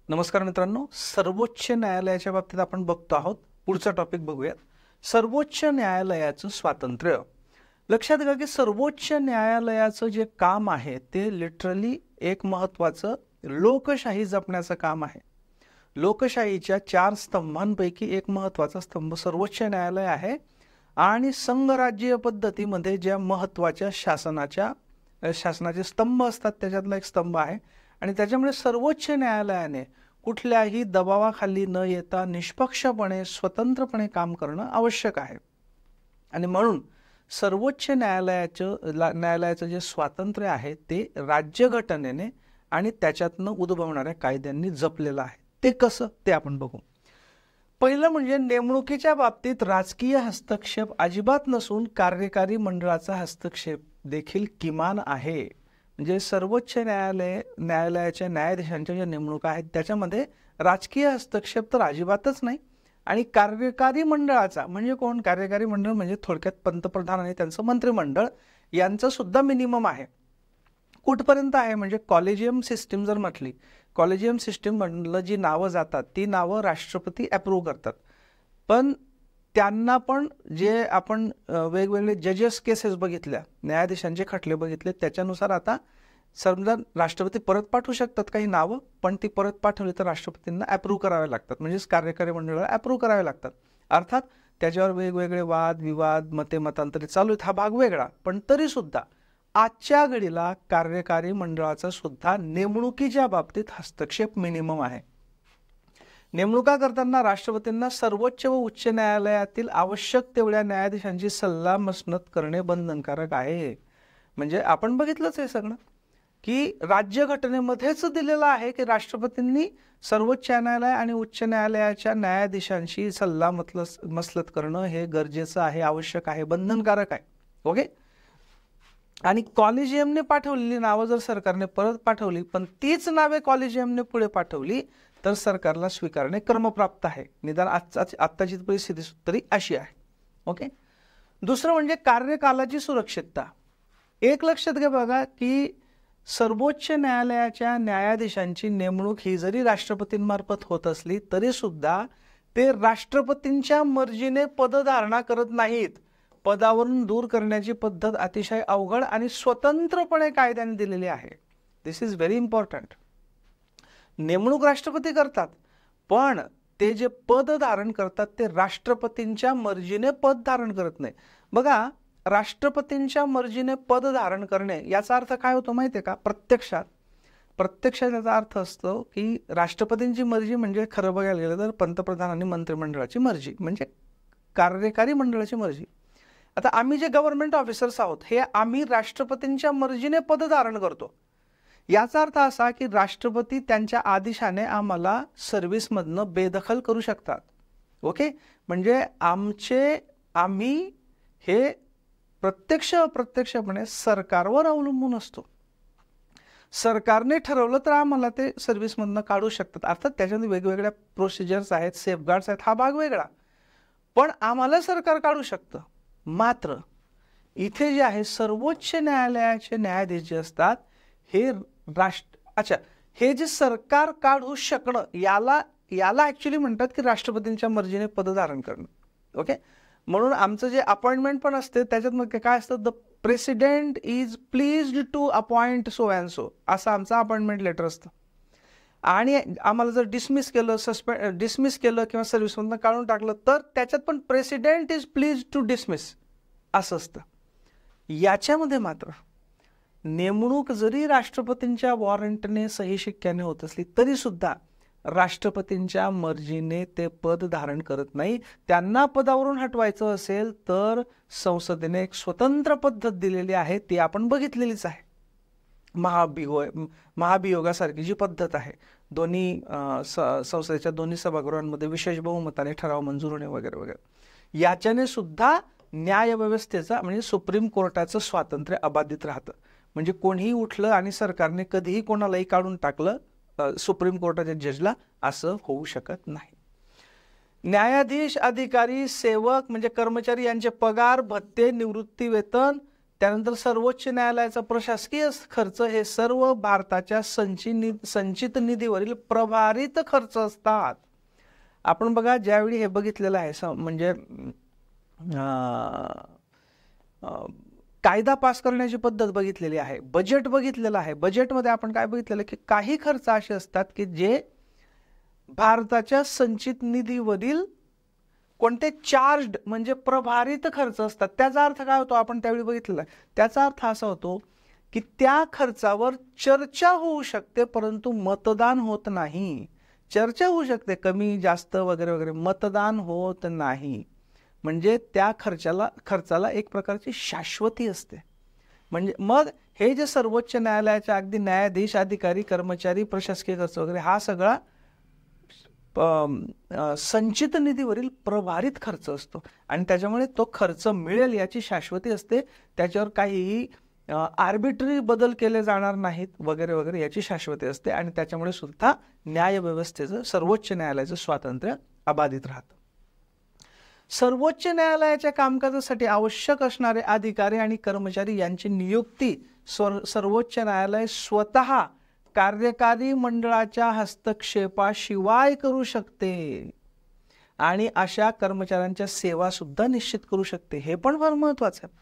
नमस्कार मित्रांनो, सर्वोच्च न्यायालयाच्या बाबतीत आपण बघतो आहोत. पुढचा टॉपिक बघूयात. सर्वोच्च न्यायालयाचं स्वातंत्र्य. लक्षात घ्या की सर्वोच्च न्यायालयाचं जे काम आहे ते लिटरली एक महत्त्वाचं लोकशाही जपण्याचं काम आहे. लोकशाहीच्या 4 स्तंभांपैकी एक महत्त्वाचा स्तंभ सर्वोच्च न्यायालय आहे आणि संघराज्यीय पद्धतीमध्ये ज्या महत्त्वाच्या शासनाचे स्तंभ असतात त्याच्यातला एक स्तंभ आहे आणि त्याच्यामुळे सर्वोच्च न्यायालयाने कुठल्याही दबावाखाली न येता निष्पक्षपणे स्वतंत्रपणे काम करणं आवश्यक आहे. आणि म्हणून सर्वोच्च न्यायालयाचं जे स्वातंत्र्य आहे ते राज्यघटनेने आणि त्याच्यातनं उद्भवणाऱ्या कायद्यांनी जपलेलं आहे. ते कसं ते आपण बघू. पहिलं म्हणजे नेमणुकीच्या बाबतीत राजकीय हस्तक्षेप अजिबात नसून कार्यकारी मंडळाचा हस्तक्षेप देखील किमान आहे. म्हणजे सर्वोच्च न्यायालयाच्या न्यायाधीशांच्या ज्या नेमणुका आहेत त्याच्यामध्ये राजकीय हस्तक्षेप तर अजिबातच नाही. आणि कार्यकारी मंडळाचा म्हणजे कोण? कार्यकारी मंडळ म्हणजे थोडक्यात पंतप्रधान आणि त्यांचं मंत्रिमंडळ यांचं सुद्धा मिनिमम आहे. कुठपर्यंत आहे म्हणजे कॉलेजियम सिस्टीम जर म्हटली, कॉलेजियम सिस्टीम म्हणलं जी नावं जातात ती नावं राष्ट्रपती अप्रूव्ह करतात. पण त्यांना पण जे आपण वेगवेगळे जजेस केसेस बघितल्या, न्यायाधीशांचे खटले बघितले, त्याच्यानुसार आता समजा राष्ट्रपती परत पाठवू शकतात काही नावं, पण ती परत पाठवली तर राष्ट्रपतींना अप्रूव्ह करावे लागतात. म्हणजेच कार्यकारी मंडळाला अप्रूव्ह करावे लागतात. अर्थात त्याच्यावर वेगवेगळे वाद विवाद मतांतरे चालू आहेत, हा भाग वेगळा. पण तरीसुद्धा आजच्या घडीला कार्यकारी मंडळाचा सुद्धा नेमणुकीच्या बाबतीत हस्तक्षेप मिनिमम आहे. नेमणुका करताना राष्ट्रपतींना सर्वोच्च व उच्च न्यायालयातील आवश्यक तेवढ्या न्यायाधीशांची सल्लामसलत करणे बंधनकारक आहे. म्हणजे आपण बघितलंच आहे सगळं की राज्यघटनेमध्येच दिलेलं आहे की राष्ट्रपतींनी सर्वोच्च न्यायालय आणि उच्च न्यायालयाच्या न्यायाधीशांशी सल्लामसलत करणं हे गरजेचं आहे, आवश्यक आहे, बंधनकारक आहे. ओके. आणि कॉलेजियमने पाठवलेली नावं जर सरकारने परत पाठवली पण तीच नावे कॉलेजियमने पुढे पाठवली तर सरकारला स्वीकारणे क्रमप्राप्त आहे. निदान आत्ताची परिस्थिती तरी अशी आहे. ओके. दुसरं म्हणजे कार्यकालाची सुरक्षितता. एक लक्षात घ्या बघा की सर्वोच्च न्यायालयाच्या न्यायाधीशांची नेमणूक ही जरी राष्ट्रपतींमार्फत होत असली तरी सुद्धा ते राष्ट्रपतींच्या मर्जीने पदधारणा करत नाहीत. पदावरून दूर करण्याची पद्धत अतिशय अवघड आणि स्वतंत्रपणे कायद्याने दिलेली आहे. दिस इज व्हेरी इम्पॉर्टंट. नेमणूक राष्ट्रपती करतात पण ते जे पद धारण करतात ते राष्ट्रपतींच्या मर्जीने पद धारण करत नाही. बघा, राष्ट्रपतींच्या मर्जीने पद धारण करणे याचा अर्थ काय होतो माहिती आहे का? प्रत्यक्षात याचा अर्थ असतो की राष्ट्रपतींची मर्जी म्हणजे खरं बघायला गेलं तर पंतप्रधान आणि मंत्रिमंडळाची मर्जी, म्हणजे कार्यकारी मंडळाची मर्जी. आता आम्ही जे गव्हर्नमेंट ऑफिसर्स आहोत हे आम्ही राष्ट्रपतींच्या मर्जीने पद धारण करतो. याचा अर्थ असा की राष्ट्रपती त्यांच्या आदेशाने आम्हाला सर्व्हिसमधनं बेदखल करू शकतात. ओके. म्हणजे आम्ही हे अप्रत्यक्षपणे सरकारवर अवलंबून असतो. सरकारने ठरवलं तर आम्हाला ते सर्व्हिसमधनं काढू शकतात. अर्थात त्याच्यामध्ये वेगवेगळ्या प्रोसिजर्स आहेत, सेफगार्ड्स आहेत, हा भाग वेगळा. पण आम्हाला सरकार काढू शकतं. मात्र इथे जे आहे सर्वोच्च न्यायालयाचे न्यायाधीश जे असतात हे हे जे सरकार काढू शकणं याला ऍक्च्युली म्हणतात की राष्ट्रपतींच्या मर्जीने पद धारण करणं. ओके. म्हणून आमचं जे अपॉइंटमेंट पण असते त्याच्यात मग काय असतं, the president is pleased to appoint so and so असं आमचं अपॉइंटमेंट लेटर असतं. आणि आम्हाला जर डिसमिस केलं किंवा सर्व्हिसमधनं काढून टाकलं तर त्याच्यात पण president is please to dismiss असं असतं. याच्यामध्ये मात्र नेमणूक जरी राष्ट्रपतींच्या वॉरंटने सही शिक्क्याने होत असली तरी सुद्धा राष्ट्रपतींच्या मर्जीने ते पद धारण करत नाही. त्यांना पदावरून हटवायचं असेल तर संसदेने एक स्वतंत्र पद्धत दिलेली आहे, ती आपण बघितलेलीच आहे. महाभियोगासारखी जी पद्धत आहे, दोन्ही संसदेच्या दोन्ही सभागृहांमध्ये विशेष बहुमताने ठराव मंजूर होणे वगैरे वगैरे, याच्याने सुद्धा न्यायव्यवस्थेचा म्हणजे सुप्रीम कोर्टाचं स्वातंत्र्य अबाधित राहतं. म्हणजे कोणीही उठलं आणि सरकारने कधीही कोणालाही काढून टाकलं सुप्रीम कोर्टाच्या जजला, असं होऊ शकत नाही. न्यायाधीश, अधिकारी, सेवक म्हणजे कर्मचारी यांचे पगार, भत्ते, निवृत्ती वेतन त्यानंतर सर्वोच्च न्यायालयाचा प्रशासकीय खर्च हे सर्व भारताच्या संचित निधीवरील प्रभारित खर्च असतात. आपण बघा ज्यावेळी हे बघितलेलं आहे म्हणजे कायदा पास करण्याची पद्धत बघितलेली आहे, बजेट बघितलेलं आहे. बजेटमध्ये आपण काय बघितलेलं की काही खर्च असे असतात की जे भारताच्या संचित निधीवरील कोणते चार्ज्ड म्हणजे प्रभारित खर्च असतात. त्याचा अर्थ काय होतो आपण त्यावेळी बघितलेला आहे. त्याचा अर्थ असा होतो की त्या खर्चावर चर्चा होऊ शकते परंतु मतदान होत नाही. चर्चा होऊ शकते कमी जास्त वगैरे वगैरे, मतदान होत नाही. म्हणजे त्या खर्चाला एक प्रकारची शाश्वती असते. म्हणजे मग हे जे सर्वोच्च न्यायालयाच्या अगदी न्यायाधीश, अधिकारी, कर्मचारी, प्रशासकीय खर्च वगैरे हा सगळा संचित निधीवरील प्रभारित खर्च असतो आणि त्याच्यामुळे तो खर्च मिळेल याची शाश्वती असते. त्याच्यावर काहीही आर्बिट्ररी बदल केले जाणार नाहीत वगैरे वगैरे याची शाश्वती असते आणि त्याच्यामुळे सुद्धा न्यायव्यवस्थेचं, सर्वोच्च न्यायालयाचं स्वातंत्र्य अबाधित राहतं. सर्वोच्च न्यायालयाच्या कामकाजासाठी आवश्यक असणारे अधिकारी आणि कर्मचारी यांची नियुक्ती सर्वोच्च न्यायालय स्वतः कार्यकारी मंडळाच्या हस्तक्षेपाशिवाय करू शकते आणि अशा कर्मचाऱ्यांच्या सेवा सुद्धा निश्चित करू शकते. हे पण फार महत्वाचं आहे.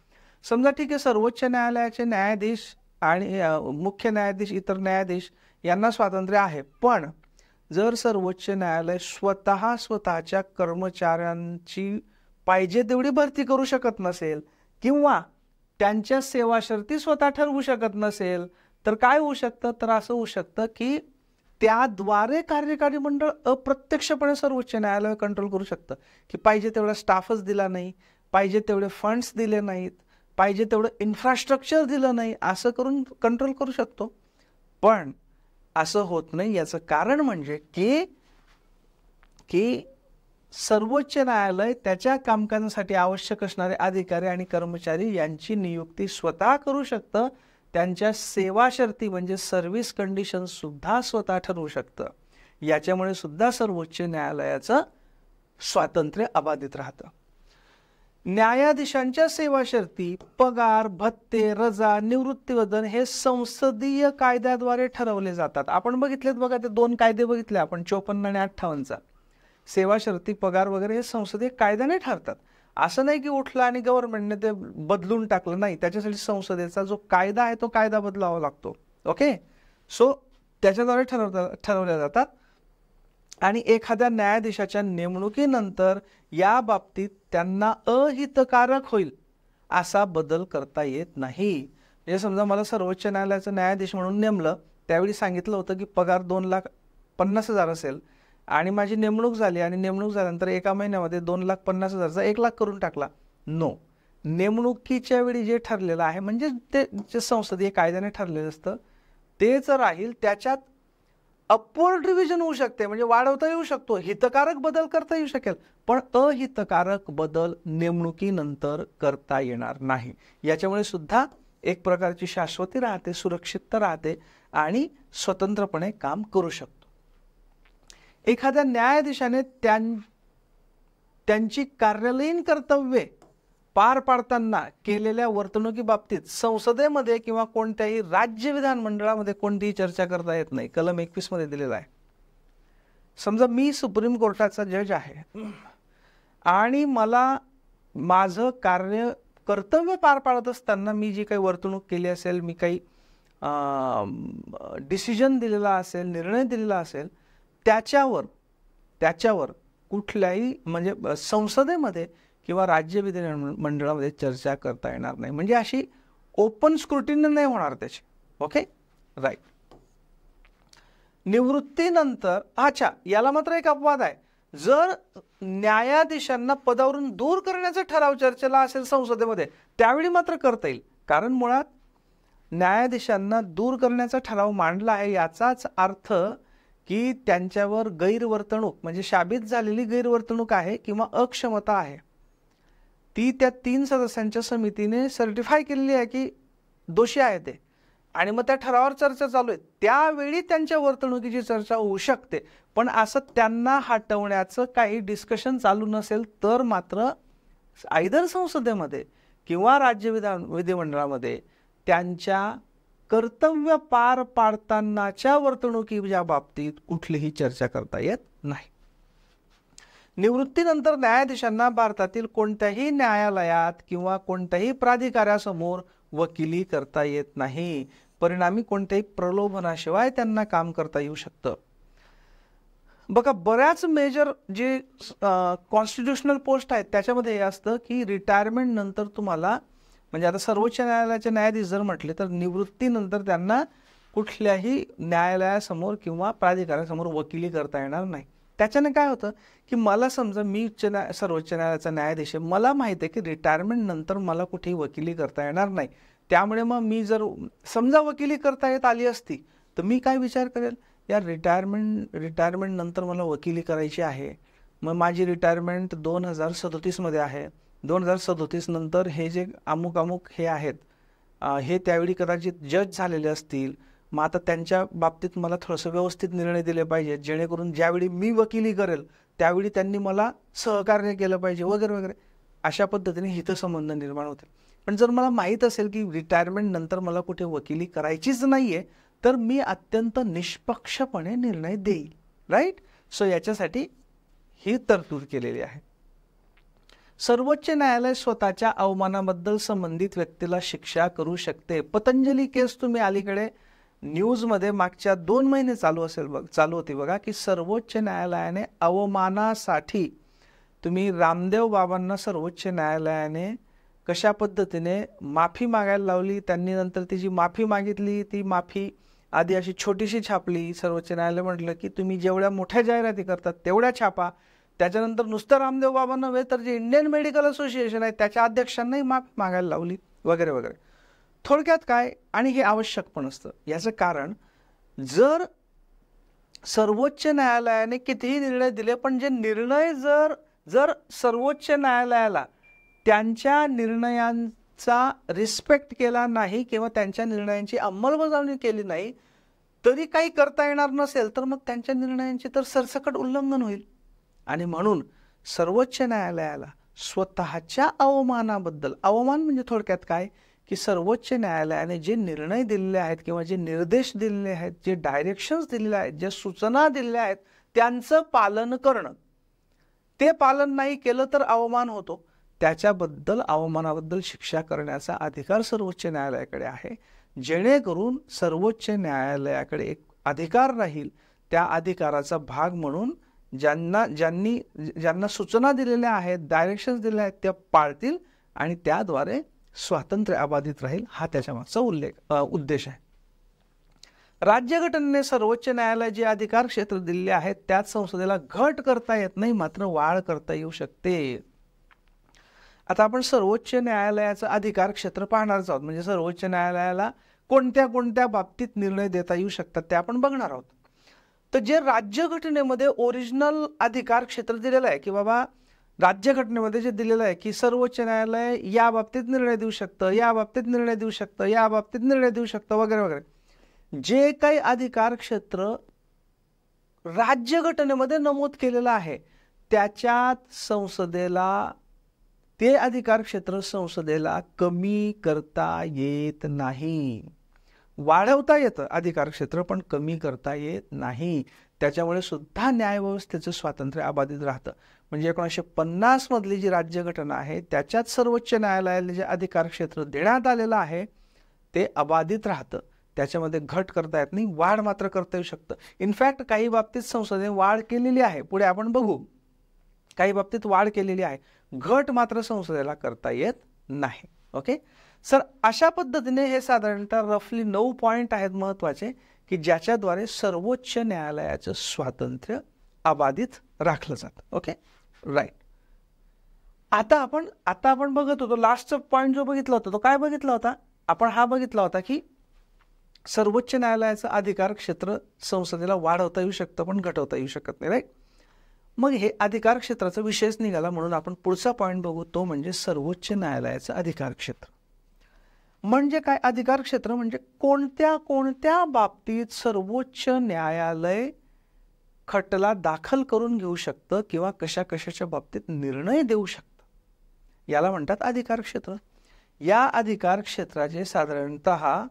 समजा ठीक आहे, सर्वोच्च न्यायालयाचे न्यायाधीश आणि मुख्य न्यायाधीश, इतर न्यायाधीश यांना स्वातंत्र्य आहे, पण जर सर्वोच्च न्यायालय स्वतःच्या कर्मचाऱ्यांची पाहिजे तेवढी भरती करू शकत नसेल किंवा त्यांच्या सेवा शर्ती स्वतः ठरवू शकत नसेल तर काय होऊ शकतं, तर असं होऊ शकतं की त्याद्वारे कार्यकारी मंडळ अप्रत्यक्षपणे सर्वोच्च न्यायालय कंट्रोल करू शकतं की पाहिजे तेवढा स्टाफच दिला नाही, पाहिजे तेवढे फंड्स दिले नाहीत, पाहिजे तेवढं इन्फ्रास्ट्रक्चर दिलं नाही, असं करून कंट्रोल करू शकतो. पण असं होत नाही. याचं कारण म्हणजे की सर्वोच्च न्यायालय त्याच्या कामकाजासाठी आवश्यक असणारे अधिकारी आणि कर्मचारी यांची नियुक्ती स्वतः करू शकतं. त्यांच्या सेवा शर्ती म्हणजे सर्व्हिस कंडिशन सुद्धा स्वतः ठरवू शकतं. याच्यामुळे सुद्धा सर्वोच्च न्यायालयाचं स्वातंत्र्य अबाधित राहतं. न्यायाधीशांच्या सेवा शर्ती, पगार, भत्ते, रजा, निवृत्तीवेतन हे संसदीय कायद्याद्वारे ठरवले जातात. आपण बघितलेत बघा, ते 2 कायदे बघितले आपण, 54 आणि 58चा. सेवा शर्ती, पगार वगैरे हे संसदीय कायद्याने ठरतात. असं नाही की उठलं आणि गव्हर्नमेंटने ते बदलून टाकलं, नाही. त्याच्यासाठी संसदेचा जो कायदा आहे तो कायदा बदलावा लागतो. ओके, सो त्याच्याद्वारे ठरवल्या जातात. आणि एखाद्या न्यायाधीशाच्या नेमणुकीनंतर या बाबतीत त्यांना अहितकारक होईल असा बदल करता येत नाही. म्हणजे समजा मला सर्वोच्च न्यायालयाचं न्यायाधीश म्हणून नेमलं, त्यावेळी सांगितलं होतं की पगार 2,50,000 असेल आणि माझी नेमणूक झाली आणि नेमणूक झाल्यानंतर एका महिन्यामध्ये 2,50,000चा 1,00,000 करून टाकला. नो, नेमणुकीच्या वेळी जे ठरलेलं आहे म्हणजे ते जे संसदीय कायद्याने ठरलेलं असतं तेच राहील. त्याच्यात अपवर्ड रिव्हिजन होऊ शकते, म्हणजे वाढवता येऊ शकतो, हितकारक बदल करता येऊ शकेल, पण अहितकारक बदल नेमणुकीनंतर करता येणार नाही. याच्यामुळे सुद्धा एक प्रकारची शाश्वती राहते, सुरक्षितता राहते आणि स्वतंत्रपणे काम करू शकतो. एखाद्या न्यायाधीशाने त्यांची कार्यालयीन कर्तव्ये पार पाडताना केलेल्या वर्तणुकीबाबतीत संसदेमध्ये किंवा कोणत्याही राज्य विधानमंडळामध्ये कोणतीही चर्चा करता येत नाही. कलम 21 मध्ये दिलेला आहे. समजा मी सुप्रीम कोर्टाचा जज आहे आणि मला माझं कर्तव्य पार पाडत असताना मी जी काही वर्तणूक केली असेल, मी काही डिसिजन दिलेला असेल, निर्णय दिलेला असेल, त्याच्यावर कुठल्याही म्हणजे संसदेमध्ये किंवा राज्य विधिमंडळामध्ये चर्चा करता येणार नाही. म्हणजे अशी ओपन स्क्रुटिनी नाही होणार त्याची. Okay, right. निवृत्तीनंतर, अच्छा, याला मात्र एक अपवाद आहे. जर न्यायाधीशांना पदावरून दूर करण्याचा ठराव चर्चेला असेल संसदेमध्ये, त्यावेळी मात्र करता येईल. कारण मुळात न्यायाधीशांना दूर करण्याचा ठराव मांडला आहे याचाच अर्थ की त्यांच्यावर गैरवर्तणूक म्हणजे शाबित झालेली गैरवर्तणूक आहे किंवा अक्षमता आहे, ती त्या 3 सदस्यांच्या समितीने सर्टिफाय केलेली आहे की दोषी आहे ते, आणि मग त्या ठरावावर चर्चा चालू आहे. त्यावेळी त्यांच्या वर्तणुकीची चर्चा होऊ शकते. पण असं त्यांना हटवण्याचं काही डिस्कशन चालू नसेल तर मात्र आयदर संसदेमध्ये किंवा राज्य विधिमंडळामध्ये त्यांच्या कर्तव्य पार पाडतानाच्या वर्तणुकीच्या बाबतीत कुठलीही चर्चा करता येत नाही. निवृत्तीनंतर न्यायाधीशांना भारतातील कोणत्याही न्यायालयात किंवा कोणत्याही प्राधिकाऱ्यासमोर वकिली करता येत नाही. परिणामी कोणत्याही प्रलोभनाशिवाय त्यांना काम करता येऊ शकतं. बघा, बऱ्याच मेजर जे कॉन्स्टिट्युशनल पोस्ट आहेत त्याच्यामध्ये हे असतं की रिटायरमेंट नंतर तुम्हाला, म्हणजे आता सर्वोच्च न्यायालयाचे न्यायाधीश जर म्हटले तर निवृत्तीनंतर त्यांना कुठल्याही न्यायालयासमोर किंवा प्राधिकाऱ्यासमोर वकिली करता येणार नाही. त्याच्याने काय होतं की मला समजा मी सर्वोच्च न्यायालयाचा न्यायाधीश आहे, मला माहिती आहे की रिटायरमेंट नंतर मला कुठेही वकिली करता येणार नाही. त्यामुळे मग मी जर समजा वकिली करता येत आली असती तर मी काय विचार करेल, या रिटायरमेंट नंतर मला वकिली करायची आहे, मग माझी रिटायरमेंट 2037 मध्ये आहे. 2037 नंतर हे जे अमुक हे आहेत हे त्यावेळी कदाचित जज झालेले असतील. मग आता त्यांच्या बाबतीत मला थोडंसं व्यवस्थित निर्णय दिले पाहिजेत, जेणेकरून ज्यावेळी मी वकिली करेल त्यावेळी त्यांनी मला सहकार्य केलं पाहिजे वगैरे वगैरे. अशा पद्धतीने हितसंबंध निर्माण होते. पण जर मला माहीत असेल की रिटायरमेंट नंतर मला कुठे वकिली करायचीच नाहीये तर मी अत्यंत निष्पक्षपणे निर्णय देईल. राईट. सो याच्यासाठी ही तरतूद केलेली आहे. सर्वोच्च न्यायालय स्वतःच्या अवमानाबद्दल संबंधित व्यक्तीला शिक्षा करू शकते. पतंजली केस तुम्ही अलीकडे न्यूजमध्ये मागच्या 2 महिने चालू होती बघा, की सर्वोच्च न्यायालयाने अवमानासाठी, तुम्ही रामदेव बाबांना सर्वोच्च न्यायालयाने कशा पद्धतीने माफी मागायला लावली, त्यांनी नंतर ती जी माफी मागितली ती माफी आधी अशी छोटीशी छापली. सर्वोच्च न्यायालय म्हटलं की तुम्ही जेवढ्या मोठ्या जाहिराती करतात तेवढ्या छापा. त्याच्यानंतर नुसतं रामदेव बाबा नव्हे तर जे इंडियन मेडिकल असोसिएशन आहे त्याच्या अध्यक्षांनाही माफी मागायला लावली वगैरे वगैरे. थोडक्यात काय, आणि हे आवश्यक पण असतं, याचं कारण जर सर्वोच्च न्यायालयाने कितीही निर्णय दिले पण जे निर्णय जर सर्वोच्च न्यायालयाला त्यांच्या निर्णयांचा रिस्पेक्ट केला नाही किंवा त्यांच्या निर्णयांची अंमलबजावणी केली नाही तरी काही करता येणार नसेल तर मग त्यांच्या निर्णयांचे तर सरसकट उल्लंघन होईल. आणि म्हणून सर्वोच्च न्यायालयाला स्वतःच्या अवमानाबद्दल, अवमान म्हणजे थोडक्यात काय की सर्वोच्च न्यायालयाने जे निर्णय दिलेले आहेत किंवा जे निर्देश दिलेले आहेत, जे डायरेक्शन्स दिलेले आहेत, ज्या सूचना दिलेल्या आहेत त्यांचं पालन करणं. ते पालन नाही केलं तर अवमान होतो. त्याच्याबद्दल, अवमानाबद्दल शिक्षा करण्याचा अधिकार सर्वोच्च न्यायालयाकडे आहे. जेणेकरून सर्वोच्च न्यायालयाकडे एक अधिकार राहील. त्या अधिकाराचा भाग म्हणून ज्यांना सूचना दिलेल्या आहेत, डायरेक्शन्स दिलेल्या आहेत त्या पाळतील आणि त्याद्वारे स्वातंत्र्य अबाधित राहील. हा त्याच्या मागचा उद्देश आहे. राज्यघटनेने सर्वोच्च न्यायालय जे अधिकार क्षेत्र दिलेले आहेत त्यात संसदेला घट करता येत नाही, मात्र वाढ करता येऊ शकते. आता आपण सर्वोच्च न्यायालयाचं अधिकार क्षेत्र पाहणारच आहोत. म्हणजे सर्वोच्च न्यायालयाला कोणत्या कोणत्या बाबतीत निर्णय देता येऊ शकतात ते आपण बघणार आहोत. तर जे राज्यघटनेमध्ये ओरिजिनल अधिकार क्षेत्र दिलेलं आहे की बाबा राज्यघटनेमध्ये जे दिलेलं आहे की सर्वोच्च न्यायालय या बाबतीत निर्णय देऊ शकतं, या बाबतीत निर्णय देऊ शकतं, या बाबतीत निर्णय देऊ शकतं वगैरे वगैरे, जे काही अधिकार क्षेत्र राज्यघटनेमध्ये नमूद केलेलं आहे त्याच्यात संसदेला, ते अधिकार क्षेत्र संसदेला कमी करता येत नाही. वाढवता येतं अधिकार क्षेत्र पण कमी करता येत नाही. त्याच्यामुळे सुद्धा न्यायव्यवस्थेचं स्वातंत्र्य अबाधित राहतं. म्हणजे 1950 मधली जी राज्यघटना आहे त्याच्यात सर्वोच्च न्यायालयाला जे अधिकार क्षेत्र देण्यात आलेलं आहे ते अबाधित राहतं. त्याच्यामध्ये घट करता येत नाही, वाढ मात्र करता येऊ शकतं. इनफॅक्ट काही बाबतीत संसदेने वाढ केलेली आहे, पुढे आपण बघू. काही बाबतीत वाढ केलेली आहे, घट मात्र संसदेला करता येत नाही. ओके सर, अशा पद्धतीने हे साधारणतः रफली 9 पॉइंट आहेत महत्वाचे की ज्याच्याद्वारे सर्वोच्च न्यायालयाचं स्वातंत्र्य अबाधित राखलं जातं. Okay right. आता आपण बघत होतो, लास्टचा पॉइंट जो बघितला होता तो काय बघितला होता आपण, हा बघितला होता की सर्वोच्च न्यायालयाचं अधिकार क्षेत्र संसदेला वाढवता येऊ शकतं पण घटवता येऊ शकत नाही. राईट. मग हे अधिकार क्षेत्राचा विषयच निघाला म्हणून आपण पुढचा पॉइंट बघू, तो म्हणजे सर्वोच्च न्यायालयाचं अधिकार क्षेत्र. म्हणजे काय अधिकार क्षेत्र म्हणजे कोणत्या कोणत्या बाबतीत सर्वोच्च न्यायालय खटला दाखल करून घेऊ शकतं किंवा कशा कशाच्या बाबतीत निर्णय देऊ शकतं, याला म्हणतात अधिकार क्षेत्र. या अधिकार क्षेत्राचे साधारणतः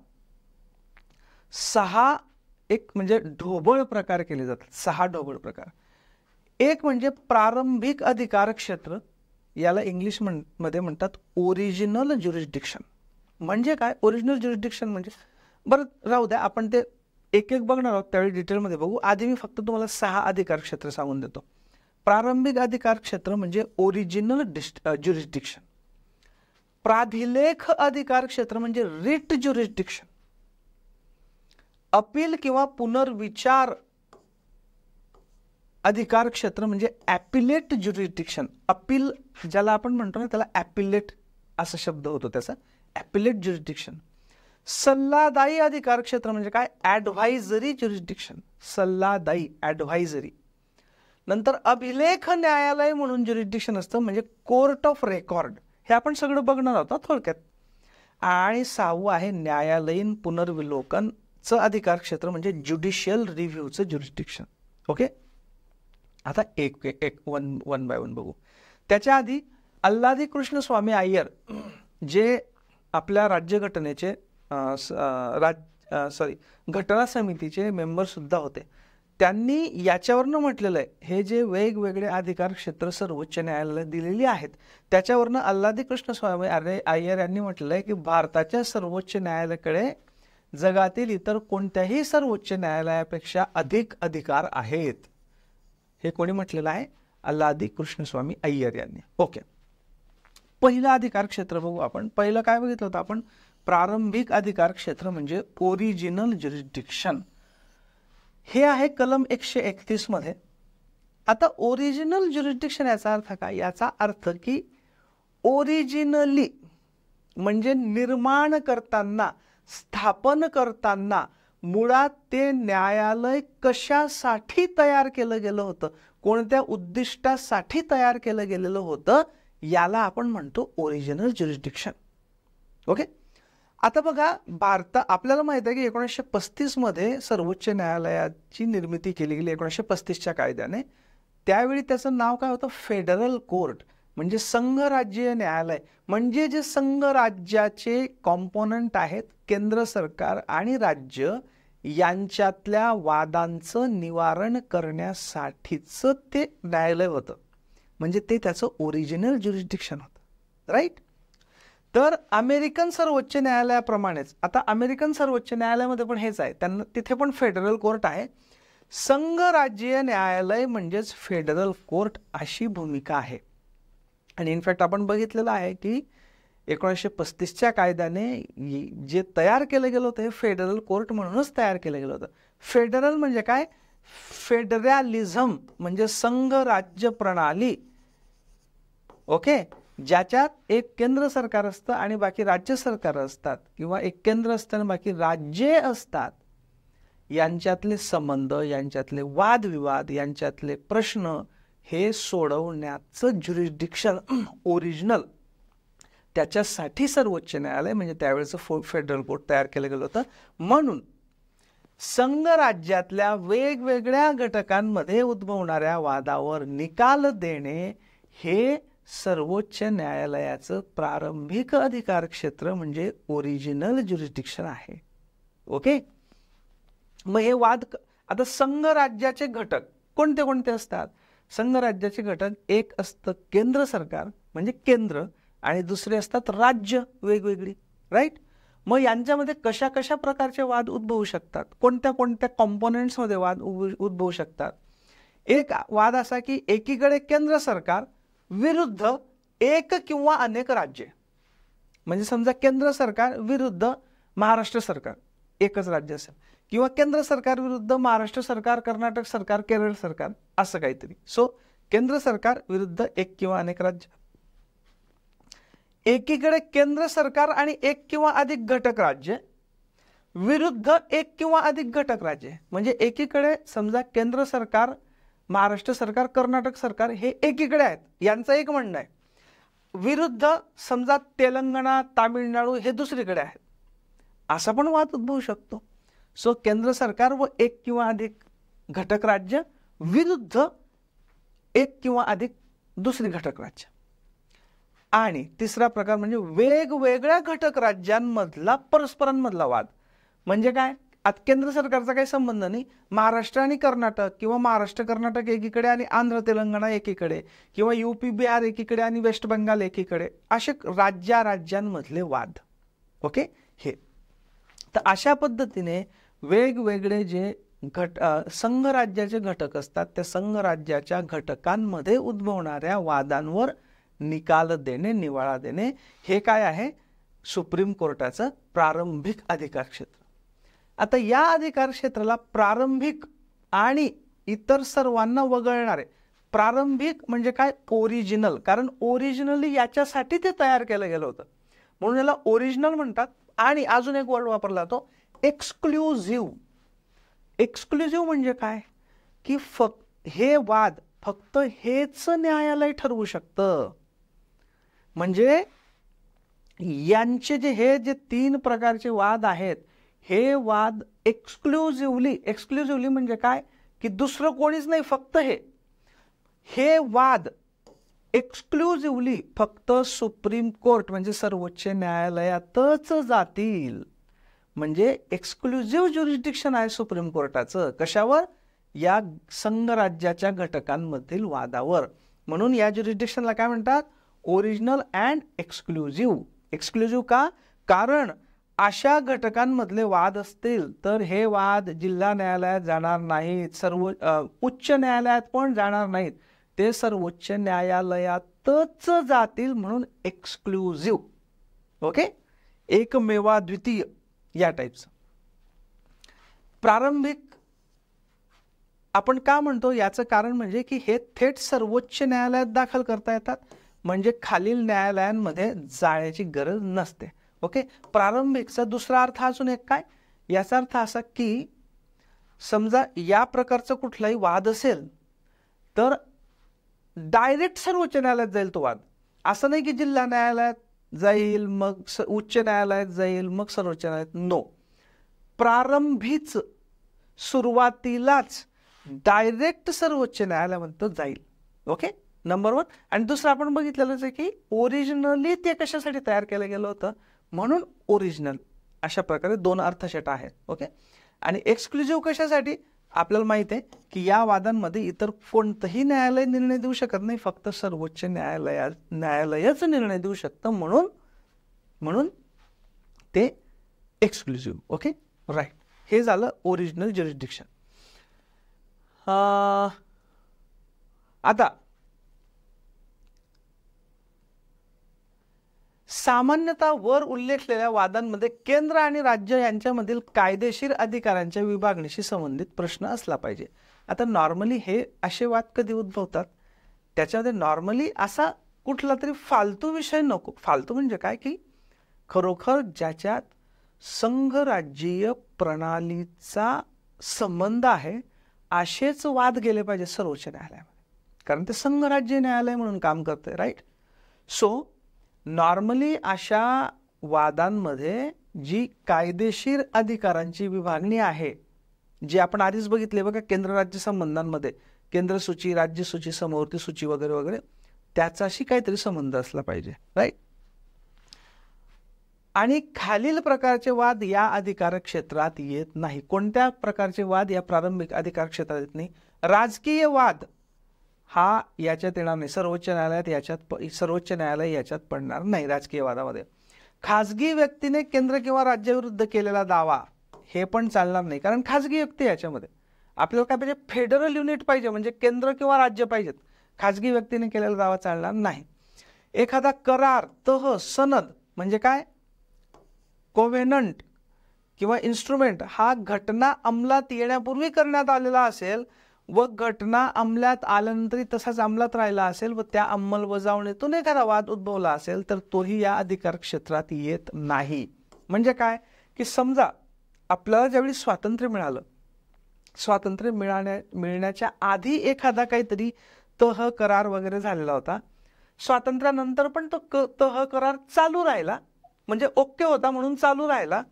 6 एक म्हणजे ढोबळ प्रकार केले जातात, 6 ढोबळ प्रकार. एक म्हणजे प्रारंभिक अधिकार क्षेत्र, याला इंग्लिश मध्ये म्हणतात ओरिजिनल ज्युरिस्डिक्शन. म्हणजे काय ओरिजिनल ज्युरिस्डिक्शन म्हणजे, बरं राहू द्या, आपण ते एक एक बघणार आहोत, त्यावेळी डिटेलमध्ये बघू. आधी मी फक्त तुम्हाला 6 अधिकार क्षेत्र सांगून देतो. प्रारंभिक अधिकार क्षेत्र म्हणजे ओरिजिनल ज्युरिस्डिक्शन. प्राधिलेख अधिकार क्षेत्र म्हणजे रिट ज्युरिस्डिक्शन. अपील किंवा पुनर्विचार अधिकार क्षेत्र म्हणजे ॲपिलेट ज्युरिस्डिक्शन. अपील ज्याला आपण म्हणतो ना, त्याला ॲपिलेट असा शब्द होतो त्याचा, ॲपिलेट ज्युरिस्डिक्शन. सल्लादायी अधिकार क्षेत्र म्हणजे काय, ॲडव्हायझरी ज्युरिस्डिक्शन, सल्लादायी ॲडव्हायझरी. नंतर अभिलेख न्यायालय म्हणून ज्युरिस्डिक्शन असतं, म्हणजे कोर्ट ऑफ रेकॉर्ड. हे आपण सगळं बघणार आहोत थोडक्यात. आणि 6वं आहे न्यायालयीन पुनर्विलोकनचं अधिकार क्षेत्र म्हणजे ज्युडिशियल रिव्ह्यूचं ज्युरिस्डिक्शन. ओके, आता एक वन बाय वन बघू. त्याच्या आधी अल्लादी कृष्ण स्वामी अय्यर, जे आपल्या राज्यघटनेचे घटना समितीचे मेंबर सुद्धा होते, त्यांनी याच्यावरनं म्हटलेलं आहे, हे जे वेगवेगळे अधिकार क्षेत्र सर्वोच्च न्यायालयाला दिलेली आहेत, त्याच्यावरनं अल्लादी कृष्ण स्वामी अय्यर यांनी म्हटलेलं आहे की भारताच्या सर्वोच्च न्यायालयाकडे जगातील इतर कोणत्याही सर्वोच्च न्यायालयापेक्षा अधिक अधिकार आहेत. हे कोणी म्हटलेलं आहे, अल्लादी कृष्ण स्वामी अय्यर यांनी. ओके, पहिला अधिकार क्षेत्र बघू आपण. पहिलं काय बघितलं होतं आपण, प्रारंभिक अधिकार क्षेत्र म्हणजे ओरिजिनल ज्युरिस्डिक्शन. हे आहे कलम 131 मध्ये. आता ओरिजिनल ज्युरिस्डिक्शन याचा अर्थ काय, याचा अर्थ की ओरिजिनली म्हणजे निर्माण करताना, स्थापन करताना मुळात ते न्यायालय कशासाठी तयार केलं गेलं होतं, कोणत्या उद्दिष्टासाठी तयार केलं गेलेलं होतं, याला आपण म्हणतो ओरिजिनल ज्युरिस्डिक्शन. ओके, आता बघा, आपल्याला माहित आहे की 1935 मध्ये सर्वोच्च न्यायालयाची निर्मिती केली गेली 1935च्या कायद्याने. त्यावेळी त्याचं नाव काय होतं, फेडरल कोर्ट, म्हणजे संघराज्यीय न्यायालय. म्हणजे जे संघराज्याचे कॉम्पोनंट आहेत, केंद्र सरकार आणि राज्य, यांच्यातल्या वादांचं निवारण करण्यासाठीचं ते न्यायालय होतं. म्हणजे ते त्याचं ओरिजिनल ज्युरिस्डिक्शन होतं, राईट. तर अमेरिकन सर्वोच्च न्यायालयाप्रमाणेच आता अमेरिकन सर्वोच्च न्यायालयामध्ये पण हेच आहे, त्यांना तिथे पण फेडरल कोर्ट आहे. संघराज्यीय न्यायालय म्हणजेच फेडरल कोर्ट अशी भूमिका आहे. आणि इनफॅक्ट आपण बघितलेलं आहे की 1935च्या कायद्याने जे तयार केलं गेलं होतं हे फेडरल कोर्ट म्हणूनच तयार केलं गेलं होतं. फेडरल म्हणजे काय, फेडरॅलिझम म्हणजे संघ राज्य प्रणाली. ओके, ज्याच्यात एक केंद्र सरकार असतं आणि बाकी राज्य सरकार असतात, किंवा एक केंद्र असतं आणि बाकी राज्ये असतात. यांच्यातले संबंध, यांच्यातले वादविवाद, यांच्यातले प्रश्न हे सोडवण्याचं ज्युरिस्डिक्शन ओरिजिनल, त्याच्यासाठी सर्वोच्च न्यायालय म्हणजे त्यावेळेचं फेडरल कोर्ट तयार केलं गेलं होतं. म्हणून संघ राज्यातल्या वेगवेगळ्या घटकांमध्ये उद्भवणाऱ्या वादावर निकाल देणे हे सर्वोच्च न्यायालयाचं प्रारंभिक अधिकार क्षेत्र म्हणजे ओरिजिनल ज्युरिस्डिक्शन आहे. ओके, मग हे वाद, आता संघ राज्याचे घटक कोणते कोणते असतात. संघ राज्याचे घटक, एक असतं केंद्र सरकार म्हणजे केंद्र, आणि दुसरे असतात राज्य वेगवेगळी, राईट. मग यांच्यामध्ये कशा कशा प्रकारचे वाद उद्भवू शकतात, कोणत्या कोणत्या कॉम्पोनेंट्समध्ये वाद उद्भवू शकतात. एक वाद असा की एकीकडे केंद्र सरकार विरुद्ध एक किंवा अनेक राज्ये, म्हणजे समजा केंद्र सरकार विरुद्ध महाराष्ट्र सरकार, एकच राज्य असेल, किंवा केंद्र सरकार विरुद्ध महाराष्ट्र सरकार, कर्नाटक सरकार, केरळ सरकार, असं काहीतरी. सो केंद्र सरकार विरुद्ध एक किंवा अनेक राज्य. एकीकडे केंद्र सरकार आणि एक किंवा अधिक घटक राज्य विरुद्ध एक किंवा अधिक घटक राज्य, म्हणजे एकीकडे समजा केंद्र सरकार, महाराष्ट्र सरकार, कर्नाटक सरकार हे एकीकडे आहेत, यांचं एक म्हणणं आहे, विरुद्ध समजा तेलंगणा, तामिळनाडू हे दुसरीकडे आहेत, असा पण वाद उद्भवू शकतो. सो केंद्र सरकार व एक किंवा अधिक घटक राज्य विरुद्ध एक किंवा अधिक दुसरी घटक राज्य. आणि तिसरा प्रकार म्हणजे वेगवेगळ्या घटक राज्यांमधला परस्परांमधला वाद. म्हणजे काय, आता केंद्र सरकारचा काही संबंध नाही, महाराष्ट्र आणि कर्नाटक किंवा महाराष्ट्र कर्नाटक एकीकडे आणि आंध्र तेलंगणा एकीकडे किंवा UP बिहार एकीकडे आणि वेस्ट बंगाल एकीकडे, असे राज्यांमधले वाद. ओके, हे तर अशा पद्धतीने वेगवेगळे जे संघ राज्याचे घटक असतात त्या संघ राज्याच्या घटकांमध्ये उद्भवणाऱ्या वादांवर निकाल देणे, निवाळा देणे, हे काय आहे, सुप्रीम कोर्टाचं प्रारंभिक अधिकार क्षेत्र. आता या अधिकार क्षेत्राला प्रारंभिक आणि इतर सर्वांना वगळणारे, प्रारंभिक म्हणजे काय, ओरिजिनल, कारण ओरिजिनली याच्यासाठी ते तयार केलं गेलं होतं म्हणून याला ओरिजिनल म्हणतात. आणि अजून एक वर्ड वापरला जातो, एक्सक्लुझिव्ह. एक्सक्लुझिव्ह म्हणजे काय, की हे वाद फक्त हेच न्यायालय ठरवू शकतं. म्हणजे यांचे हे जे 3 प्रकारचे वाद आहेत, हे वाद एक्सक्लुझिव्हली म्हणजे काय, की दुसरं कोणीच नाही, फक्त हे वाद एक्सक्लुझिव्हली फक्त सुप्रीम कोर्ट म्हणजे सर्वोच्च न्यायालयातच जातील. म्हणजे एक्सक्लुझिव्ह ज्युरिस्डिक्शन आहे सुप्रीम कोर्टाचं. कशावर, या संघ राज्याच्या घटकांमधील वादावर. म्हणून या ज्युरिस्डिक्शनला काय म्हणतात, ओरिजिनल अँड एक्सक्लुझिव्ह. एक्सक्लुझिव्ह का, कारण अशा घटकांमधले वाद असतील तर हे वाद जिल्हा न्यायालयात जाणार नाहीत, उच्च न्यायालयात पण जाणार नाहीत, ते सर्वोच्च न्यायालयातच जातील, म्हणून एक्सक्लुझिव्ह. ओके, एकमेवा द्वितीय या टाईपचं. प्रारंभिक आपण का म्हणतो, याचं कारण म्हणजे की हे थेट सर्वोच्च न्यायालयात दाखल करता येतात, म्हणजे खालील न्यायालयांमध्ये जाण्याची गरज नसते. ओके, प्रारंभिकचा दुसरा अर्थ अजून एक काय, याचा अर्थ असा की समजा या प्रकारचा कुठलाही वाद असेल तर डायरेक्ट सर्वोच्च न्यायालयात जाईल तो वाद. असं नाही की जिल्हा न्यायालयात जाईल मग उच्च न्यायालयात जाईल मग सर्वोच्च न्यायालयात, नो. प्रारंभीच सुरुवातीलाच डायरेक्ट सर्वोच्च न्यायालयामध्ये तो जाईल. Okay, number 1. आणि दुसरं आपण बघितलेलंच आहे की ओरिजिनली ते कशासाठी तयार केलं गेलं होतं, म्हणून ओरिजिनल. अशा प्रकारे 2 अर्थसेट आहेत. ओके, आणि एक्सक्लुझिव्ह कशासाठी, आपल्याला माहित आहे की या वादांमध्ये इतर कोणतंही न्यायालय निर्णय देऊ शकत नाही, फक्त सर्वोच्च न्यायालयच निर्णय देऊ शकतं, म्हणून ते एक्सक्लुझिव्ह. ओके, राईट, हे झालं ओरिजिनल ज्युरिस्डिक्शन. आता सामान्यतः वर उल्लेखलेल्या वादांमध्ये केंद्र आणि राज्य यांच्यामधील कायदेशीर अधिकारांच्या विभागणीशी संबंधित प्रश्न असला पाहिजे. आता नॉर्मली हे असे वाद कधी उद्भवतात, त्याच्यामध्ये नॉर्मली असा कुठला तरी फालतू विषय नको. फालतू म्हणजे काय, की खरोखर ज्याच्यात संघराज्यीय प्रणालीचा संबंध आहे असेच वाद गेले पाहिजे सर्वोच्च न्यायालयामध्ये, कारण ते संघराज्य न्यायालय म्हणून काम करते. राईट, सो नॉर्मली अशा वादांमध्ये जी कायदेशीर अधिकारांची विभागणी आहे, जी आपण आधीच बघितले बघा, केंद्र राज्य संबंधांमध्ये केंद्र सूची, राज्य सूची, समवर्ती सूची वगैरे वगैरे, त्याचाशी काहीतरी संबंध असला पाहिजे. राईट, आणि खालील प्रकारचे वाद या अधिकार क्षेत्रात येत नाही. कोणत्या प्रकारचे वाद या प्रारंभिक अधिकार क्षेत्रात येत नाही, राजकीय वाद हा याच्यात येणार नाही, सर्वोच्च न्यायालय याच्यात पडणार नाही राजकीय वादामध्ये. खाजगी व्यक्तीने केंद्र किंवा राज्याविरुद्ध केलेला दावा हे पण चालणार नाही, कारण खाजगी व्यक्ती याच्यामध्ये, आपल्याला काय पाहिजे, फेडरल युनिट पाहिजे, म्हणजे केंद्र किंवा राज्य पाहिजेत, खाजगी व्यक्तीने केलेला दावा चालणार नाही. एखादा करार, तह, सनद म्हणजे काय, कोव्हेनंट किंवा इन्स्ट्रुमेंट हा घटना अंमलात येण्यापूर्वी करण्यात आलेला असेल व घटना अंमलात आल्यानंतर तसाच अंमलात राहिला असेल व त्या अंमलबजावणीतून एखादा वाद उद्भवला असेल तर तोही या अधिकार क्षेत्रात येत नाही. म्हणजे काय, की समजा आपल्याला ज्यावेळी स्वातंत्र्य मिळालं, स्वातंत्र्य मिळण्याच्या आधी एखादा काहीतरी तह करार वगैरे झालेला होता, स्वातंत्र्यानंतर पण तो तह करार चालू राहिला, म्हणजे ओके होता म्हणून चालू राहिला,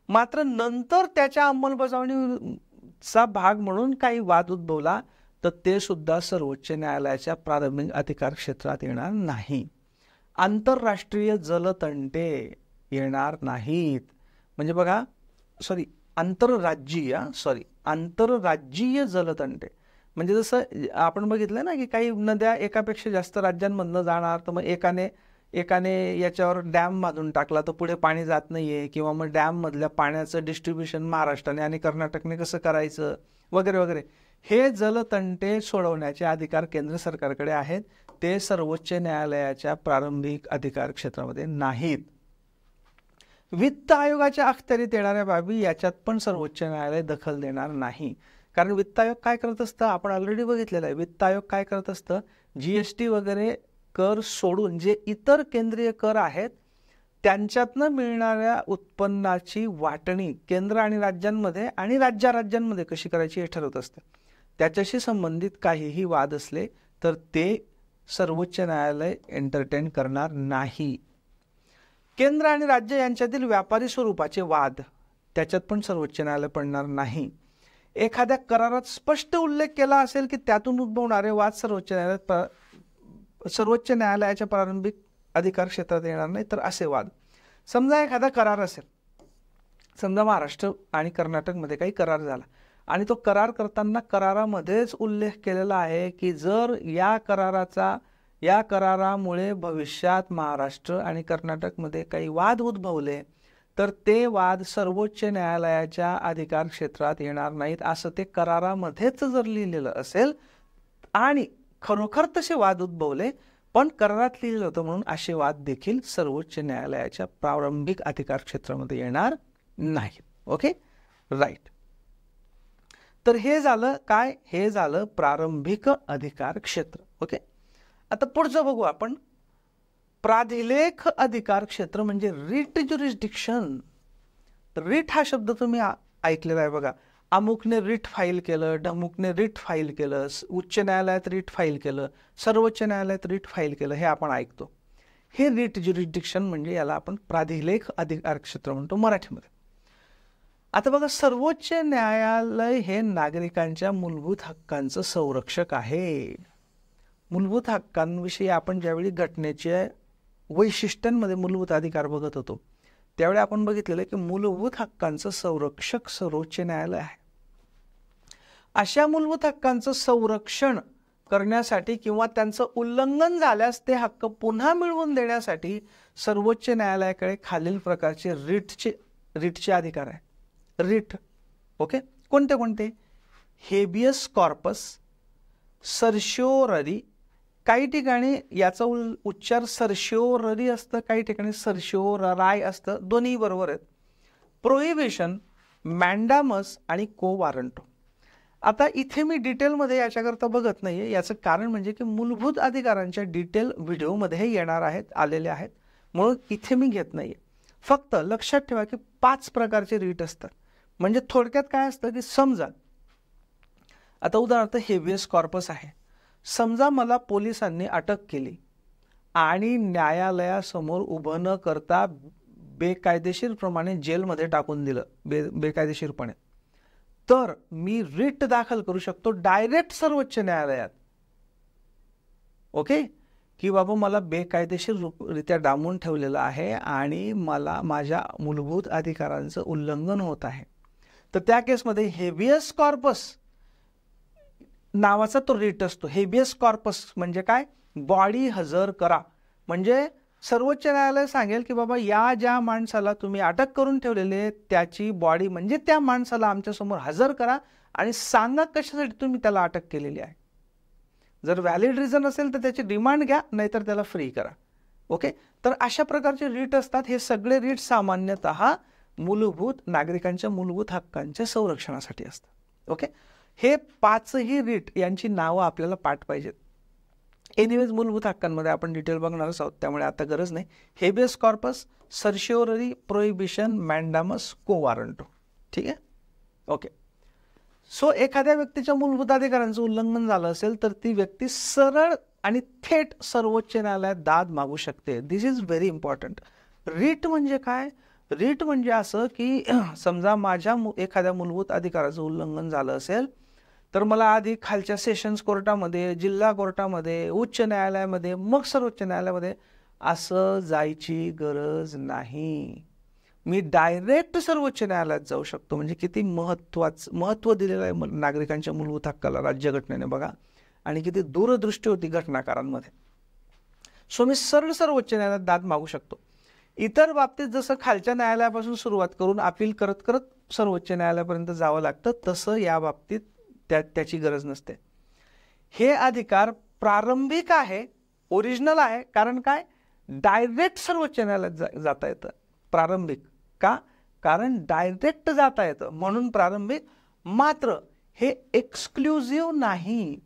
मात्र नंतर त्याच्या अंमलबजावणीचा भाग म्हणून काही वाद उद्भवला तर ते सुद्धा सर्वोच्च न्यायालयाच्या प्रारंभिक अधिकार क्षेत्रात येणार नाही. आंतरराष्ट्रीय जलतंटे येणार नाहीत. म्हणजे बघा, आंतरराज्यीय जलतंटे म्हणजे जसं आपण बघितलं ना की काही नद्या एकापेक्षा जास्त राज्यांमधनं जाणार, तर मग एकाने याच्यावर डॅम बांधून टाकला तर पुढे पाणी जात नाहीये, किंवा मग डॅम मधल्या पाण्याचं डिस्ट्रीब्युशन महाराष्ट्राने आणि कर्नाटकने कसं करायचं वगैरे वगैरे. हे जलतंटे सोडवण्याचे अधिकार केंद्र सरकारकडे आहेत, ते सर्वोच्च न्यायालयाच्या प्रारंभिक अधिकार क्षेत्रामध्ये नाहीत. वित्त आयोगाच्या अखत्यारीत येणाऱ्या बाबी याच्यात पण सर्वोच्च न्यायालय दखल देणार नाही. कारण वित्त आयोग काय करत असतं आपण ऑलरेडी बघितलेलं आहे. वित्त आयोग काय करत असतं, जीएसटी वगैरे कर सोडून जे इतर केंद्रीय कर आहेत त्यांच्यातनं मिळणाऱ्या उत्पन्नाची वाटणी केंद्र आणि राज्यांमध्ये आणि राज्यांमध्ये कशी करायची हे ठरवत असतं. त्याच्याशी संबंधित काहीही वाद असले तर ते सर्वोच्च न्यायालय एंटरटेन करणार नाही. केंद्र आणि राज्य यांच्यातील व्यापारी स्वरूपाचे वाद त्याच्यात पण सर्वोच्च न्यायालय पडणार नाही. एखाद्या करारात स्पष्ट उल्लेख केला असेल की त्यातून उद्भवणारे वाद सर्वोच्च न्यायालयाच्या प्रारंभिक अधिकार क्षेत्रात येणार नाही. तर असे वाद, समजा एखादा करार असेल, समजा महाराष्ट्र आणि कर्नाटकमध्ये काही करार झाला आणि तो करार करताना करारामध्येच उल्लेख केलेला आहे की जर या करारामुळे भविष्यात महाराष्ट्र आणि कर्नाटकमध्ये काही वाद उद्भवले तर ते वाद सर्वोच्च न्यायालयाच्या अधिकार क्षेत्रात येणार नाहीत, असं ते करारामध्येच जर लिहिलेलं असेल आणि खरोखर तसे वाद उद्भवले पण करारात लिहिलं होतं म्हणून असे वाद देखील सर्वोच्च न्यायालयाच्या प्रारंभिक अधिकार क्षेत्रामध्ये येणार नाहीत. Okay, right. तर हे झालं काय, हे झालं प्रारंभिक अधिकार क्षेत्र. ओके, आता पुढचं बघू आपण. प्राधिलेख अधिकार क्षेत्र म्हणजे रिट ज्युरिस्डिक्शन. रिट हा शब्द तुम्ही ऐकलेला आहे बघा. अमुकने रिट फाईल केलं, ढमुकने रिट फाईल केलं, उच्च न्यायालयात रिट फाईल केलं, सर्वोच्च न्यायालयात रिट फाईल केलं, हे आपण ऐकतो. हे रिट ज्युरिस्डिक्शन म्हणजे याला आपण प्राधिलेख अधिकार क्षेत्र म्हणतो मराठीमध्ये. आता बघा, सर्वोच्च न्यायालय हे नागरिकांच्या मूलभूत हक्कांचं संरक्षक आहे. मूलभूत हक्कांविषयी आपण ज्यावेळी घटनेच्या वैशिष्ट्यांमध्ये मूलभूत अधिकार बघत होतो त्यावेळी आपण बघितलेलं की मूलभूत हक्कांचं संरक्षक सर्वोच्च न्यायालय आहे. अशा मूलभूत हक्कांचं संरक्षण करण्यासाठी किंवा त्यांचं उल्लंघन झाल्यास ते हक्क पुन्हा मिळवून देण्यासाठी सर्वोच्च न्यायालयाकडे खालील प्रकारचे रिटचे अधिकार आहे. रिट, ओके, कोणते कोणते? हेबियस कॉर्पस, सर्शिओररी, काही ठिकाणी याचा उच्चार सर्शिओररी असतं, काही ठिकाणी सर्शिओरराय असतं, दोन्ही बरोबर आहेत. प्रोहिबिशन, मॅन्डामस आणि को वारंटो. आता इथे मी डिटेलमध्ये याच्याकरता बघत नाहीये. याचं कारण म्हणजे की मूलभूत अधिकारांच्या डिटेल व्हिडिओमध्ये हे येणार आहेत, आलेले आहेत, म्हणून इथे मी घेत नाहीये. फक्त लक्षात ठेवा की 5 प्रकारचे रीट असतात. म्हणजे थोडक्यात काय असतं की समजा आता उदाहरणार्थ हेबियस कॉर्पस आहे. समजा मला पोलिसांनी अटक केली आणि न्यायालयासमोर उभं न करता बेकायदेशीरप्रमाणे जेलमध्ये टाकून दिलं बेकायदेशीरपणे, तर मी रिट दाखल करू शकतो डायरेक्ट सर्वोच्च न्यायालयात. ओके, की बाबा मला बेकायदेशीररित्या डांबून ठेवलेलं आहे आणि मला माझ्या मूलभूत अधिकारांचं उल्लंघन होत आहे. तर त्या केसमध्ये हेबियस कॉर्पस नावाचा तो रिट असतो. हेबियस कॉर्पस म्हणजे काय? बॉडी हजर करा. म्हणजे सर्वोच्च न्यायालय सांगेल की बाबा या ज्या माणसाला तुम्ही अटक करून ठेवलेले त्याची बॉडी म्हणजे त्या माणसाला आमच्या समोर हजर करा आणि सांगा कशासाठी तुम्ही त्याला अटक केलेली आहे. जर व्हॅलिड रिझन असेल तर त्याची डिमांड घ्या, नाहीतर त्याला फ्री करा. ओके, तर अशा प्रकारचे रीट असतात. हे सगळे रीट सामान्यतः मूलभूत नागरिकांच्या मूलभूत हक्कांच्या संरक्षणासाठी असतात. ओके, हे 5ही रीट यांची नावं आपल्याला पाठ पाहिजेत. एनिवेज मूलभूत हक्कांमध्ये आपण डिटेल बघणारच आहोत, त्यामुळे आता गरज नाही. Habeas corpus, certiorari, prohibition, mandamus, quo warranto. ठीक आहे, ओके. सो एखाद्या व्यक्तीच्या मूलभूत अधिकारांचं उल्लंघन झालं असेल तर ती व्यक्ती सरळ आणि थेट सर्वोच्च न्यायालयात दाद मागू शकते. दिस इज व्हेरी इम्पॉर्टंट. रीट म्हणजे काय? रीट म्हणजे असं की समजा माझ्या एखाद्या मूलभूत अधिकाराचं उल्लंघन झालं असेल तर मला आधी खालच्या सेशन्स कोर्टामध्ये, जिल्हा कोर्टामध्ये, उच्च न्यायालयामध्ये, मग सर्वोच्च न्यायालयामध्ये असं जायची गरज नाही. मी डायरेक्ट सर्वोच्च न्यायालयात जाऊ शकतो. म्हणजे किती महत्त्व दिलेलं आहे नागरिकांच्या मूलभूत हक्काला राज्यघटनेने बघा, आणि किती दूरदृष्टी होती घटनाकारांमध्ये. सो मी सरळ सर्वोच्च न्यायालयात दाद मागू शकतो. इतर बाबतीत जसं खालच्या न्यायालयापासून सुरुवात करून अपील करत करत सर्वोच्च न्यायालयापर्यंत जावं लागतं, तसं या बाबतीत त्याची गरज नसते. हे अधिकार प्रारंभिक आहे, ओरिजिनल आहे. कारण काय, डायरेक्ट सर्वोच्च न्यायालयात जाता येतं. प्रारंभिक का, कारण डायरेक्ट जाता येतं म्हणून प्रारंभिक. मात्र हे एक्सक्लुझिव्ह नाही.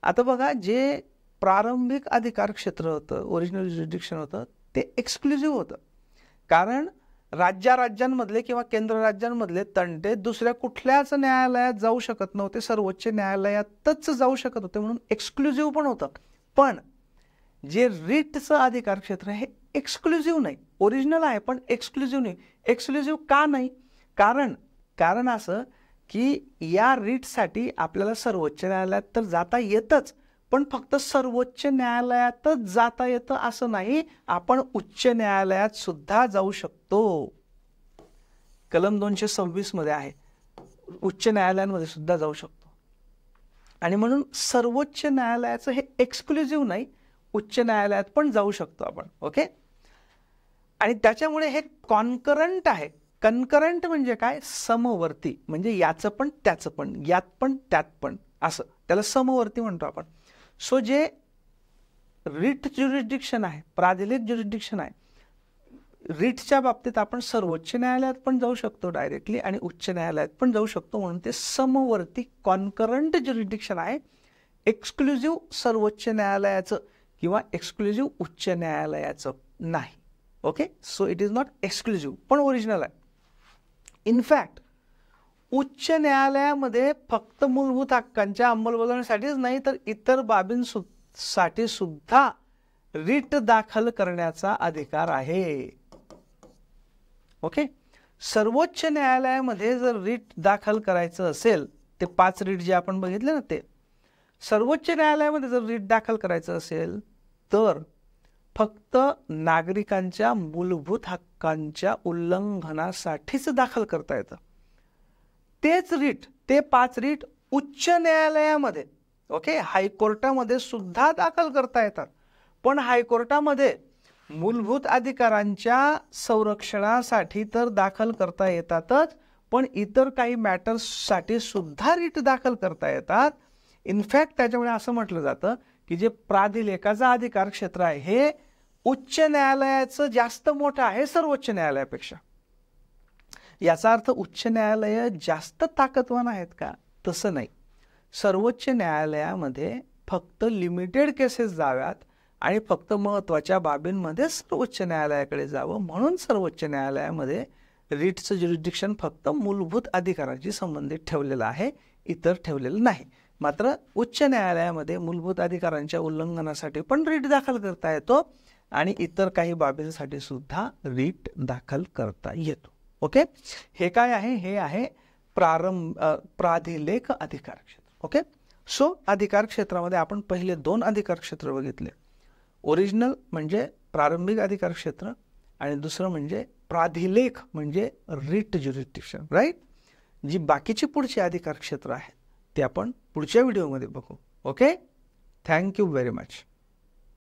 आता बघा, जे प्रारंभिक अधिकार क्षेत्र होतं, ओरिजिनल ज्युरिडिक्शन होतं, ते एक्सक्लुझिव्ह होतं. कारण राज्यांमधले किंवा केंद्र राज्यांमधले तंटे दुसऱ्या कुठल्याच न्यायालयात जाऊ शकत नव्हते, सर्वोच्च न्यायालयातच जाऊ शकत होते, म्हणून एक्सक्लुझिव्ह पण होतं. पण जे रिटचं अधिकार क्षेत्र हे एक्सक्लुझिव्ह नाही, ओरिजिनल आहे पण एक्सक्लुझिव्ह नाही. एक्सक्लुझिव्ह का नाही, कारण असं की या रिटसाठी आपल्याला सर्वोच्च न्यायालयात तर जाता येतच, पण फक्त सर्वोच्च न्यायालयातच जाता येतं असं नाही, आपण उच्च न्यायालयात सुद्धा जाऊ शकतो. कलम 226 मध्ये आहे, उच्च न्यायालयांमध्ये सुद्धा जाऊ शकतो. आणि म्हणून सर्वोच्च न्यायालयाचं हे एक्सक्लुझिव्ह नाही, उच्च न्यायालयात पण जाऊ शकतो आपण. ओके. आणि त्याच्यामुळे हे कॉन्करंट आहे. कन्करंट म्हणजे काय, समवर्ती. म्हणजे याचं पण त्याचं पण, यात पण त्यात पण, असं त्याला समवर्ती म्हणतो आपण. सो जे रिट ज्युरिडिक्शन आहे, प्राधिलेख ज्युरिडिक्शन आहे, रिटच्या बाबतीत आपण सर्वोच्च न्यायालयात पण जाऊ शकतो डायरेक्टली आणि उच्च न्यायालयात पण जाऊ शकतो, म्हणून ते समवर्ती कॉन्करंट ज्युरिडिक्शन आहे. एक्सक्लुझिव्ह सर्वोच्च न्यायालयाचं किंवा एक्सक्लुझिव्ह उच्च न्यायालयाचं नाही. Okay. So it is not exclusive, पण ओरिजिनल आहे. इनफॅक्ट उच्च न्यायालयामध्ये फक्त मूलभूत हक्कांच्या अंमलबजावणीसाठीच नाही, तर इतर बाबींसाठी सुद्धा रिट दाखल करण्याचा अधिकार आहे. ओके. सर्वोच्च न्यायालयामध्ये जर रिट दाखल करायचं असेल, ते 5 रिट जे आपण बघितले ना, ते सर्वोच्च न्यायालयामध्ये जर रिट दाखल करायचं असेल तर फक्त नागरिकांच्या मूलभूत हक्कांच्या उल्लंघनासाठीच दाखल करता येतं. तेच रिट, ते 5 रिट उच्च न्यायालयामध्ये, ओके, हायकोर्टामध्ये सुद्धा दाखल करता येतात. पण हायकोर्टामध्ये मूलभूत अधिकारांच्या संरक्षणासाठी तर दाखल करता येतातच, पण इतर काही मॅटर्ससाठी सुद्धा रिट दाखल करता येतात. इनफॅक्ट त्याच्यामुळे असं म्हटलं जातं की जे प्राधिलेखाचा अधिकार क्षेत्र आहे हे उच्च न्यायालयाचं जास्त मोठं आहे सर्वोच्च न्यायालयापेक्षा. याचा अर्थ उच्च न्यायालय जास्त ताकदवान आहेत का, तसं नाही. सर्वोच्च न्यायालयामध्ये फक्त लिमिटेड केसेस जाव्यात आणि फक्त महत्त्वाच्या बाबींमध्ये सर्वोच्च न्यायालयाकडे जावं, म्हणून सर्वोच्च न्यायालयामध्ये रिटचं ज्युरिडिक्शन फक्त मूलभूत अधिकारांशी संबंधित ठेवलेलं आहे, इतर ठेवलेलं नाही. मात्र उच्च न्यायालयामध्ये मूलभूत अधिकारांच्या उल्लंघनासाठी पण रिट दाखल करता येतो आणि इतर काही बाबींसाठी सुद्धा रिट दाखल करता येतो. ओके. हे काय आहे, हे आहे प्राधिलेख अधिकार क्षेत्र. ओके. सो अधिकार क्षेत्रामध्ये आपण पहिले 2 अधिकार क्षेत्र बघितले. ओरिजिनल म्हणजे प्रारंभिक अधिकार क्षेत्र आणि दुसरं म्हणजे प्राधिलेख म्हणजे रिट ज्युरिडिक्शन. राईट. जी बाकीची पुढची अधिकार क्षेत्र आहेत ते आपण पुढच्या व्हिडिओमध्ये बघू. ओके. Thank you very much.